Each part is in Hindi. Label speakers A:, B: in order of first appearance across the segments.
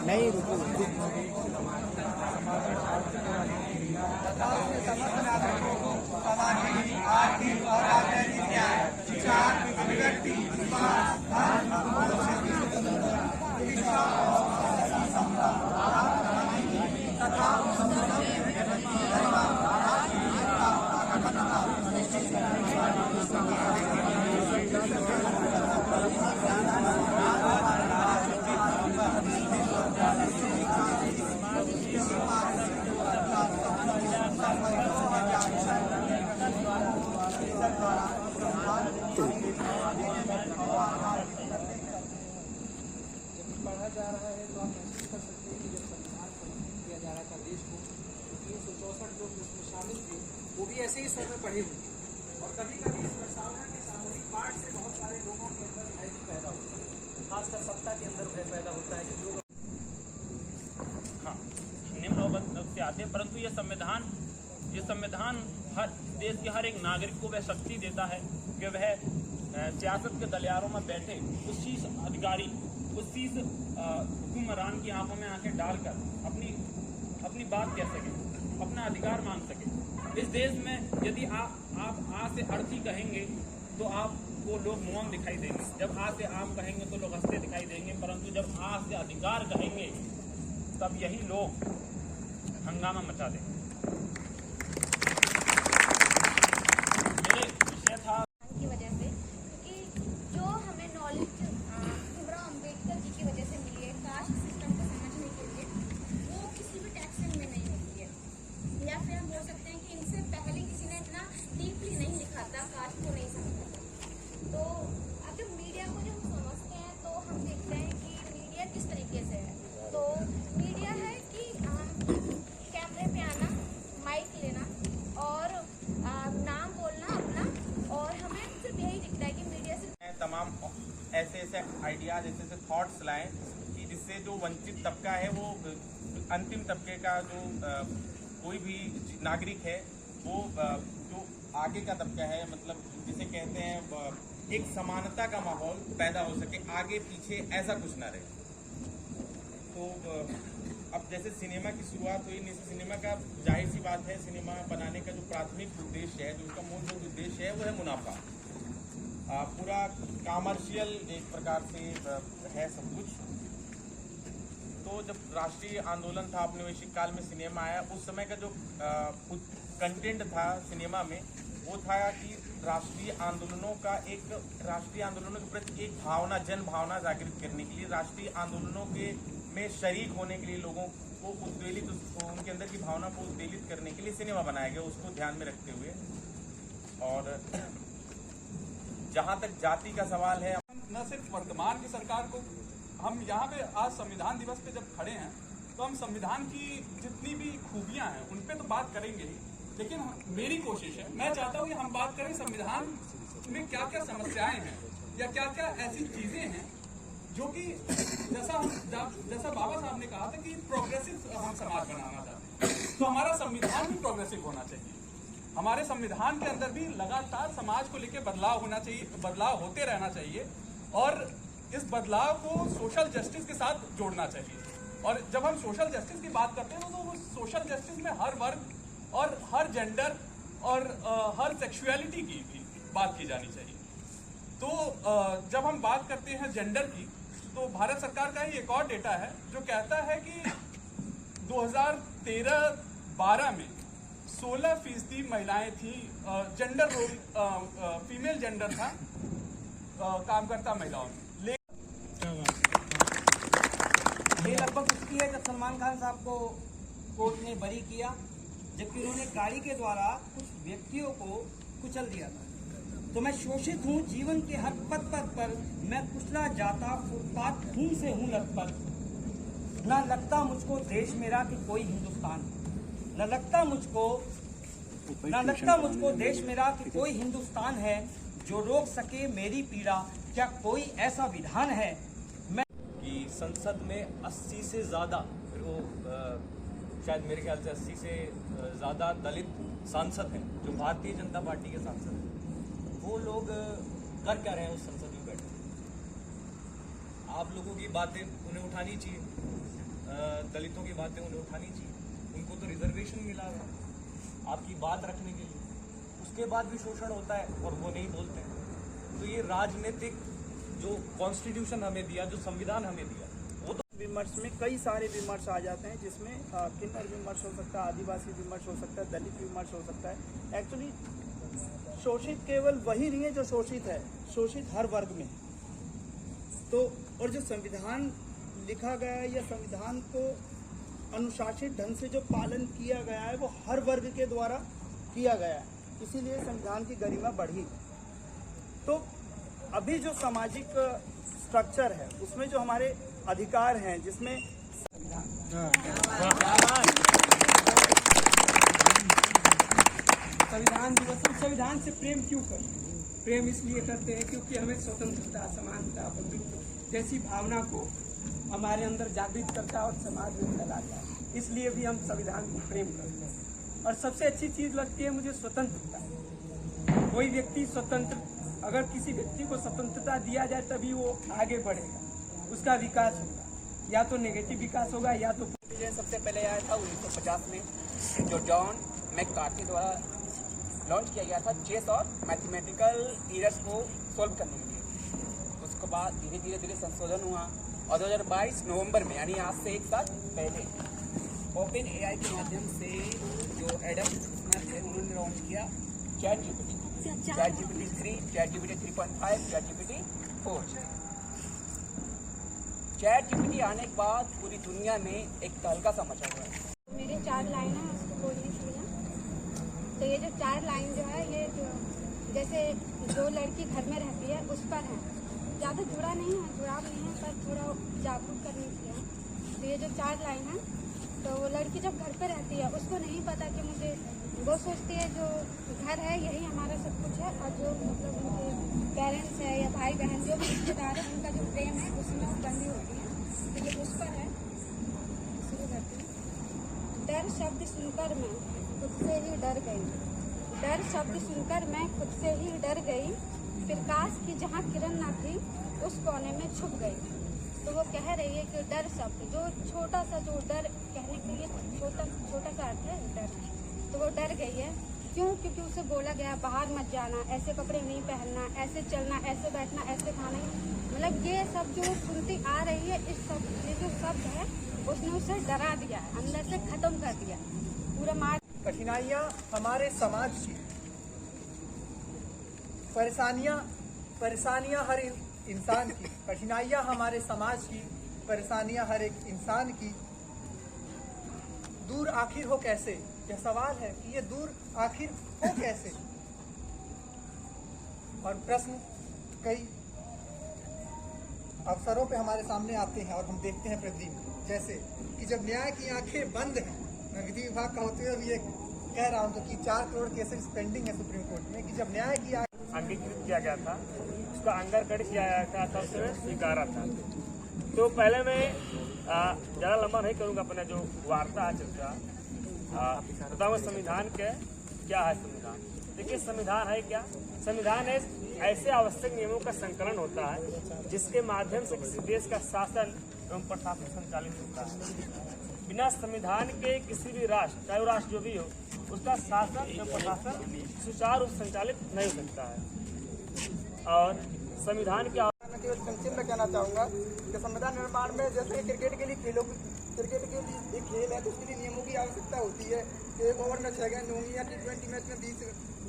A: नहीं रुको आर्थिक और राजनीतिक न्याय, विचार, अभिव्यक्ति, विश्वास, धर्म,
B: पढ़ा जा रहा है तो आप महसूस कर सकते हैं कि जब संविधान प्रस्तुत किया जा रहा था देश को, 364 लोग जिसमें शामिल थे वो भी ऐसे ही स्वर में पढ़े हुए और कभी कभी इस प्रस्तावना के सामूहिक पाठ से बहुत सारे लोगों के अंदर भय भी पैदा होता है, खासकर सत्ता के अंदर भय पैदा होता है कि लोग
C: निम्न नौबत से आते हैं। परंतु ये संविधान हर देश के हर एक नागरिक को वह शक्ति देता है कि वह सियासत के गलियारों में बैठे उस शीर्ष अधिकारी, उस शीर्ष हुक्मरान की आंखों में आंखें डालकर अपनी बात कह सके, अपना अधिकार मांग सके। इस देश में यदि आप आ से अर्थी कहेंगे तो आपको लोग मौन दिखाई देंगे, जब आ से आम कहेंगे तो लोग हंसते दिखाई देंगे, परंतु जब आ से अधिकार कहेंगे तब यही लोग हंगामा मचा देंगे। विषय था
D: की वजह से, क्योंकि जो हमें नॉलेज भीमराव अंबेडकर जी की वजह से मिली है कास्ट सिस्टम को समझने के लिए, वो किसी भी टेक्स्ट में नहीं मिलती है, या फिर हम बोल सकते हैं कि इनसे पहले किसी ने इतना डीपली नहीं लिखा था, कास्ट को नहीं समझा था। तो अब जब मीडिया को जब हम समझते हैं तो हम देखते हैं कि मीडिया किस तरीके से है। तो मीडिया है कि कैमरे पे आना, माइक लेना और नाम बोलना अपना, और हमें सिर्फ यही दिखता है कि मीडिया से
C: तमाम ऐसे आइडियाज, ऐसे थॉट्स लाएं कि जिससे जो वंचित तबका है वो अंतिम तबके का जो कोई भी नागरिक है वो जो आगे का तबका है, मतलब जिसे कहते हैं एक समानता का माहौल पैदा हो सके, आगे पीछे ऐसा कुछ ना रहे। तो अब जैसे सिनेमा की शुरुआत हुई, सिनेमा का जाहिर सी बात है, सिनेमा बनाने का जो प्राथमिक उद्देश्य है, जो उसका मूलभूत उद्देश्य है वो है मुनाफा। पूरा कॉमर्शियल एक प्रकार से है सब कुछ। तो जब राष्ट्रीय आंदोलन था, औपनिवेशिक काल में सिनेमा आया, उस समय का जो कंटेंट था सिनेमा में वो था कि राष्ट्रीय आंदोलनों के प्रति एक भावना, जन भावना जागृत करने के लिए, राष्ट्रीय आंदोलनों के में शरीक होने के लिए लोगों को उद्वेलित, उनके अंदर की भावना को उद्वेलित करने के लिए सिनेमा बनाया गया, उसको ध्यान में रखते हुए। और जहां तक जाति का सवाल है,
E: न सिर्फ वर्तमान की सरकार को, हम यहाँ पे आज संविधान दिवस पे जब खड़े हैं तो हम संविधान की जितनी भी खूबियां हैं उन पे तो बात करेंगे ही, लेकिन मेरी कोशिश है, मैं चाहता हूँ कि हम बात करें संविधान में क्या क्या समस्याएं हैं या क्या क्या ऐसी चीजें हैं जो कि जैसा बाबा साहब ने कहा था कि प्रोग्रेसिव हम समाज बनाना चाहते हैं, तो हमारा संविधान भी प्रोग्रेसिव होना चाहिए। हमारे संविधान के अंदर भी लगातार समाज को लेकर बदलाव होना चाहिए, बदलाव होते रहना चाहिए, और इस बदलाव को सोशल जस्टिस के साथ जोड़ना चाहिए। और जब हम सोशल जस्टिस की बात करते हैं तो वो सोशल जस्टिस में हर वर्ग और हर जेंडर और हर सेक्सुअलिटी की भी बात की जानी चाहिए। तो जब हम बात करते हैं जेंडर की, तो भारत सरकार का ही एक और डेटा है जो कहता है कि 2013-12 में 16% महिलाएं थी, जेंडर रोल फीमेल जेंडर था कामकर्ता महिलाओं में।
A: ये लगभग उसकी है जब सलमान खान साहब को कोर्ट ने बरी किया, जबकि उन्होंने गाड़ी के द्वारा कुछ व्यक्तियों को कुचल दिया था। तो मैं शोषित हूँ जीवन के हर पद पर, मैं कुचला जाता फुटपाथ खून से हूँ लथपथ। न लगता मुझको देश मेरा कि कोई हिंदुस्तान, न लगता मुझको देश मेरा कि कोई हिंदुस्तान है जो रोक सके मेरी पीड़ा, क्या कोई ऐसा विधान है। मैं
F: कि संसद में 80 से ज़्यादा, वो शायद मेरे ख्याल से 80 से ज़्यादा दलित सांसद हैं जो भारतीय जनता पार्टी के सांसद हैं। वो लोग कर क्या रहे हैं उस संसद में बैठे? आप लोगों की बातें उन्हें उठानी चाहिए। दलितों की बातें उन्हें उठानी चाहिए। उनको तो रिजर्वेशन मिला है आपकी बात रखने के लिए, उसके बाद भी शोषण होता है और वो नहीं बोलते हैं। तो ये राजनीतिक जो कॉन्स्टिट्यूशन हमें दिया, जो संविधान हमें दिया, वो तो
G: विमर्श में कई सारे विमर्श आ जाते हैं, जिसमें किन्नर विमर्श हो सकता है, आदिवासी विमर्श हो सकता है, दलित विमर्श हो सकता है। एक्चुअली शोषित केवल वही नहीं है जो शोषित है, शोषित हर वर्ग में है। तो और जो संविधान लिखा गया है या संविधान को अनुशासित ढंग से जो पालन किया गया है वो हर वर्ग के द्वारा किया गया है, इसीलिए संविधान की गरिमा बढ़ी। तो अभी जो सामाजिक स्ट्रक्चर है उसमें जो हमारे अधिकार हैं, जिसमें
B: संविधान दिवस हम संविधान से प्रेम क्यों करते हैं? प्रेम इसलिए करते हैं क्योंकि हमें स्वतंत्रता, समानता, बंधुत्व जैसी भावना को हमारे अंदर जागृत करता है और समाज में फैलाता है। इसलिए भी हम संविधान को प्रेम करते हैं। और सबसे अच्छी चीज़ लगती है मुझे स्वतंत्रता। कोई व्यक्ति स्वतंत्र, अगर किसी व्यक्ति को स्वतंत्रता दिया जाए तभी वो आगे बढ़ेगा, उसका विकास होगा। या तो नेगेटिव विकास होगा या तो
G: सबसे पहले आया था 1950 में, जो जॉन मैककार्थी द्वारा लॉन्च किया गया था चेस और मैथमेटिकल एरर्स को सॉल्व करने के लिए। उसके बाद धीरे धीरे संशोधन हुआ और 2022 नवंबर में, यानी आज से एक साल पहले, ओपन एआई के माध्यम से जो एडम है उन्होंने लॉन्च किया chat GPT 3, chat GPT 3.5, chat GPT 4। Chat GPT आने के बाद पूरी दुनिया में एक तहलका सा मचा हुआ है।
D: मेरी 4 लाइन है उसको बोलनी चाहिए। तो ये जो 4 लाइन जो है, ये जो जैसे जो लड़की घर में रहती है उस पर है, ज़्यादा जुड़ा नहीं है, जुड़ाव नहीं है, पर थोड़ा जागरूक करने के लिए। तो ये जो 4 लाइन है, तो वो लड़की जब घर पे रहती है उसको नहीं पता कि मुझे, वो सोचती है जो घर है यही हमारा सब कुछ है, और जो मतलब उनके पेरेंट्स है या भाई बहन जो भी रिश्तेदार है उनका जो प्रेम है उसमें वो बंधी होती है। तो ये उस पर है। शुरू करती हूँ। डर शब्द सुनकर मैं खुद से ही डर गई, डर शब्द सुनकर मैं खुद से ही डर गई, प्रकाश की जहाँ किरण ना थी उस कोने में छुप गई। तो वो कह रही है कि डर शब्द, जो छोटा सा, जो डर कहने के लिए छोटा सा अर्थ है डर, तो वो डर गई है। क्यों? क्योंकि उसे बोला गया बाहर मत जाना, ऐसे कपड़े नहीं पहनना, ऐसे चलना, ऐसे बैठना, ऐसे खाना। मतलब ये सब जो सुनती आ रही है, इस सब ये जो शब्द है उसने उसे डरा दिया, अंदर से खत्म कर दिया पूरा मार।
G: कठिनाइयाँ हमारे समाज की, परेशानियाँ हर इंसान की, कठिनाइयाँ हमारे समाज की, परेशानियाँ हर एक इंसान की दूर आखिर हो कैसे? यह सवाल है कि ये दूर आखिर हो कैसे? और प्रश्न कई अवसरों पे हमारे सामने आते हैं और हम देखते हैं प्रतिदिन, जैसे कि जब न्याय की आंखें बंद हैं, मैं विधि विभाग का होते हुए भी ये कह रहा हूँ कि 4 करोड़ केसेस पेंडिंग है सुप्रीम कोर्ट में, कि जब न्याय की
H: अंगीकृत किया गया था, उसका अंगरकड़ी किया गया था, तब से स्वीकारा था। तो पहले मैं ज़्यादा लंबा नहीं करूँगा अपना जो वार्ता है, चर्चा बताऊँगा संविधान के क्या है। संविधान देखिए, संविधान है क्या? संविधान ऐसे आवश्यक नियमों का संकलन होता है जिसके माध्यम से किसी देश का शासन एवं प्रशासन संचालित होता है। बिना संविधान के किसी भी राष्ट्र, चाहे वो राष्ट्र जो भी हो, उसका शासन एवं प्रशासन सुचारू रूप से संचालित नहीं हो सकता है। और संविधान के
G: मैं केवल संक्षेप में कहना चाहूँगा कि संविधान निर्माण में, जैसे क्रिकेट के लिए क्रिकेट के लिए एक खेल है तो उसके लिए नियमों की आवश्यकता होती है। 1 ओवर में 6 गेंद होंगी, या T20 मैच में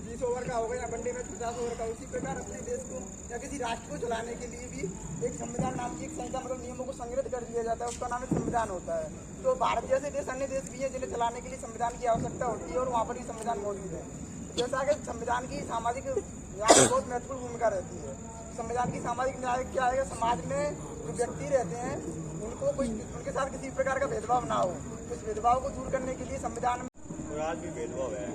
G: 20 ओवर का होगा, या वनडे मैच 50 ओवर का। उसी प्रकार अपने देश को या किसी राष्ट्र को चलाने के लिए भी एक संविधान नाम की एक संहिता, मतलब नियमों को संग्रहित कर दिया जाता है, उसका नाम एक संविधान होता है। तो भारत जैसे देश, अन्य देश भी हैं जिन्हें चलाने के लिए संविधान की आवश्यकता होती है, और वहाँ पर भी संविधान मौजूद है। जैसा कि संविधान की सामाजिक न्याय में बहुत महत्वपूर्ण भूमिका रहती है। संविधान की सामाजिक न्याय क्या है? समाज में जो व्यक्ति रहते हैं उनको उनके साथ किसी प्रकार का भेदभाव ना हो, उस भेदभाव को दूर करने के लिए संविधान में
I: और आज भी भेदभाव है।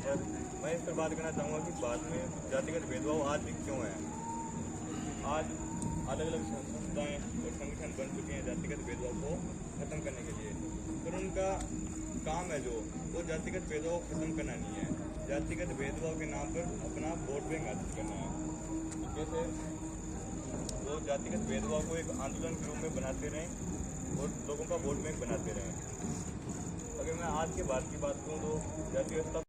I: और मैं इस पर बात करना चाहूँगा कि भारत में जातिगत भेदभाव आज भी क्यों है। आज अलग अलग संस्थाएं और संगठन बन चुके हैं जातिगत भेदभाव को खत्म करने के लिए, पर उनका काम है जो वो जातिगत भेदभाव खत्म करना नहीं है, जातिगत भेदभाव के नाम पर अपना वोट बैंक हासिल करना है। जैसे वो जातिगत भेदभाव को एक आंदोलन के रूप में बनाते रहें लोगों का वोट बैंक बनाते रहे। अगर मैं आज के बाद की बात करूँ तो जाति व्यवस्था